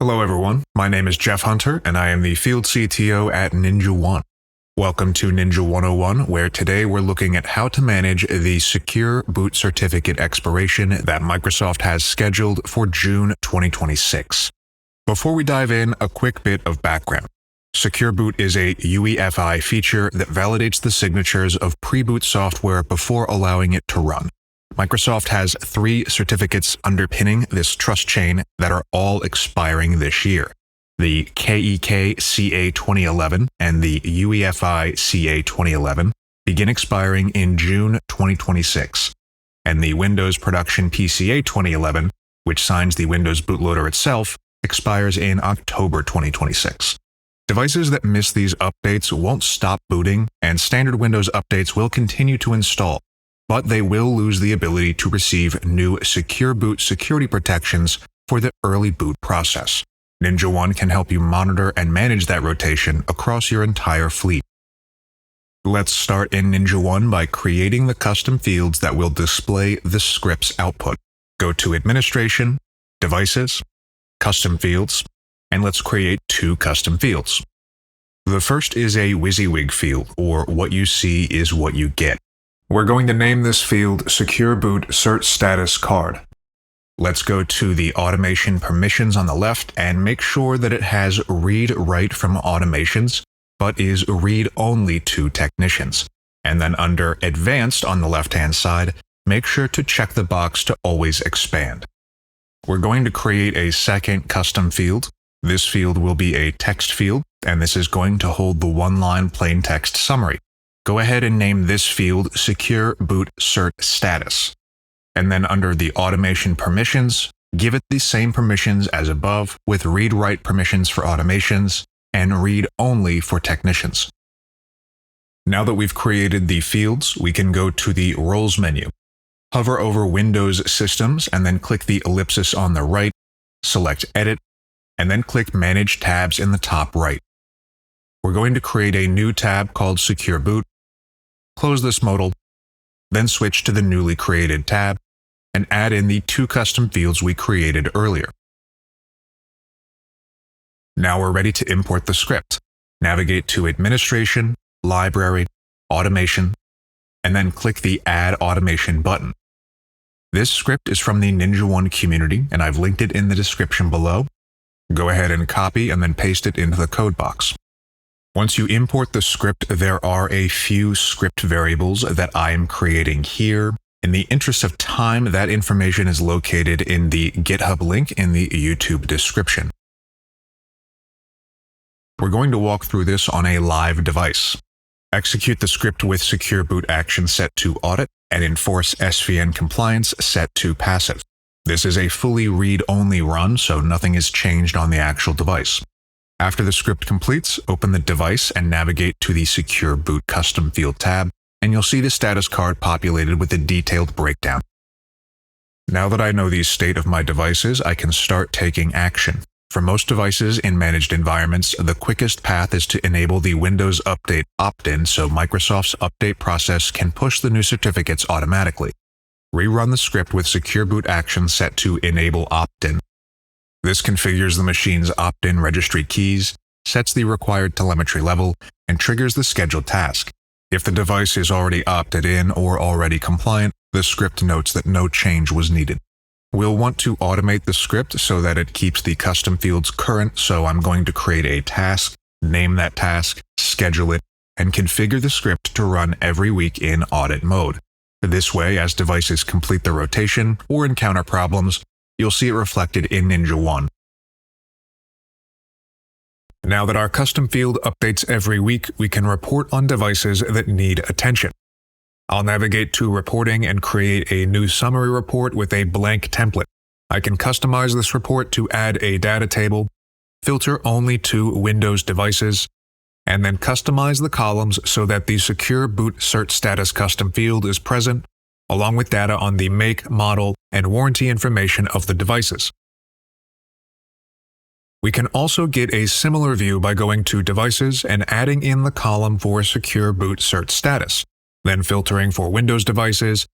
Hello everyone, my name is Jeff Hunter and I am the Field CTO at NinjaOne. Welcome to Ninja 101, where today we're looking at how to manage the Secure Boot certificate expiration that Microsoft has scheduled for June 2026. Before we dive in, a quick bit of background. Secure Boot is a UEFI feature that validates the signatures of pre-boot software before allowing it to run. Microsoft has 3 certificates underpinning this trust chain that are all expiring this year. The KEK CA 2011 and the UEFI CA 2011 begin expiring in June 2026, and the Windows Production PCA 2011, which signs the Windows bootloader itself, expires in October 2026. Devices that miss these updates won't stop booting, and standard Windows updates will continue to install, but they will lose the ability to receive new Secure Boot security protections for the early boot process. NinjaOne can help you monitor and manage that rotation across your entire fleet. Let's start in NinjaOne by creating the custom fields that will display the script's output. Go to Administration, Devices, Custom Fields, and let's create 2 custom fields. The first is a WYSIWYG field, or what you see is what you get. We're going to name this field Secure Boot Cert Status Card. Let's go to the automation permissions on the left and make sure that it has read-write from automations, but is read-only to technicians. And then under Advanced on the left-hand side, make sure to check the box to always expand. We're going to create a second custom field. This field will be a text field, and this is going to hold the one-line plain text summary. Go ahead and name this field Secure Boot Cert Status. And then under the automation permissions, give it the same permissions as above with read-write permissions for automations and read-only for technicians. Now that we've created the fields, we can go to the Roles menu. Hover over Windows Systems and then click the ellipsis on the right, select Edit, and then click Manage Tabs in the top right. We're going to create a new tab called Secure Boot. Close this modal, then switch to the newly created tab and add in the 2 custom fields we created earlier. Now we're ready to import the script. Navigate to Administration, Library, Automation, and then click the Add Automation button. This script is from the NinjaOne community, and I've linked it in the description below. Go ahead and copy and then paste it into the code box. Once you import the script, there are a few script variables that I am creating here. In the interest of time, that information is located in the GitHub link in the YouTube description. We're going to walk through this on a live device. Execute the script with Secure Boot action set to Audit and enforce SVN compliance set to Passive. This is a fully read-only run, so nothing is changed on the actual device. After the script completes, open the device and navigate to the Secure Boot Custom Field tab, and you'll see the status card populated with a detailed breakdown. Now that I know the state of my devices, I can start taking action. For most devices in managed environments, the quickest path is to enable the Windows Update opt-in so Microsoft's update process can push the new certificates automatically. Rerun the script with Secure Boot action set to Enable Opt-in. This configures the machine's opt-in registry keys, sets the required telemetry level, and triggers the scheduled task. If the device is already opted in or already compliant, the script notes that no change was needed. We'll want to automate the script so that it keeps the custom fields current, so I'm going to create a task, name that task, schedule it, and configure the script to run every week in audit mode. This way, as devices complete their rotation or encounter problems, you'll see it reflected in NinjaOne. Now that our custom field updates every week, we can report on devices that need attention. I'll navigate to Reporting and create a new summary report with a blank template. I can customize this report to add a data table, filter only to Windows devices, and then customize the columns so that the Secure Boot Cert Status custom field is present, along with data on the make, model, and warranty information of the devices. We can also get a similar view by going to Devices and adding in the column for Secure Boot Cert Status, then filtering for Windows devices,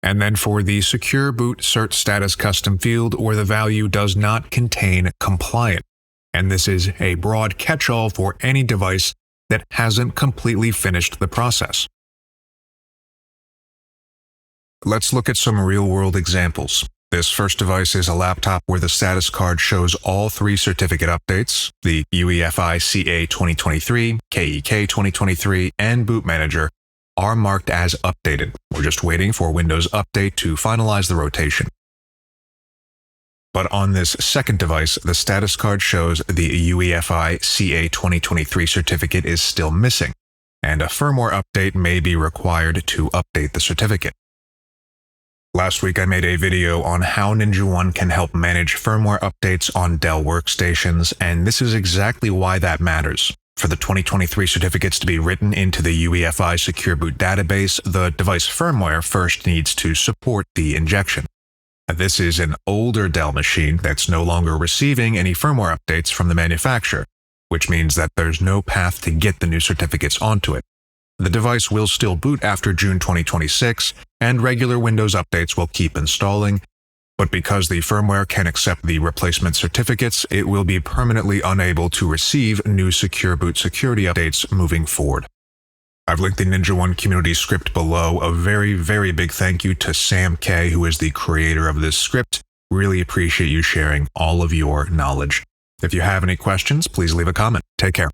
And then for the Secure Boot Cert Status custom field, where the value does not contain compliant. And this is a broad catch-all for any device that hasn't completely finished the process. Let's look at some real-world examples. This first device is a laptop where the status card shows all 3 certificate updates, the UEFI CA 2023, KEK 2023, and Boot Manager, are marked as updated. We're just waiting for Windows Update to finalize the rotation. But on this second device, the status card shows the UEFI CA 2023 certificate is still missing, and a firmware update may be required to update the certificate. Last week I made a video on how NinjaOne can help manage firmware updates on Dell workstations, and this is exactly why that matters. For the 2023 certificates to be written into the UEFI Secure Boot database, the device firmware first needs to support the injection. This is an older Dell machine that's no longer receiving any firmware updates from the manufacturer, which means that there's no path to get the new certificates onto it. The device will still boot after June 2026, and regular Windows updates will keep installing, but because the firmware can accept the replacement certificates, it will be permanently unable to receive new Secure Boot security updates moving forward. I've linked the NinjaOne community script below. A very, very big thank you to Sam K, who is the creator of this script. Really appreciate you sharing all of your knowledge. If you have any questions, please leave a comment. Take care.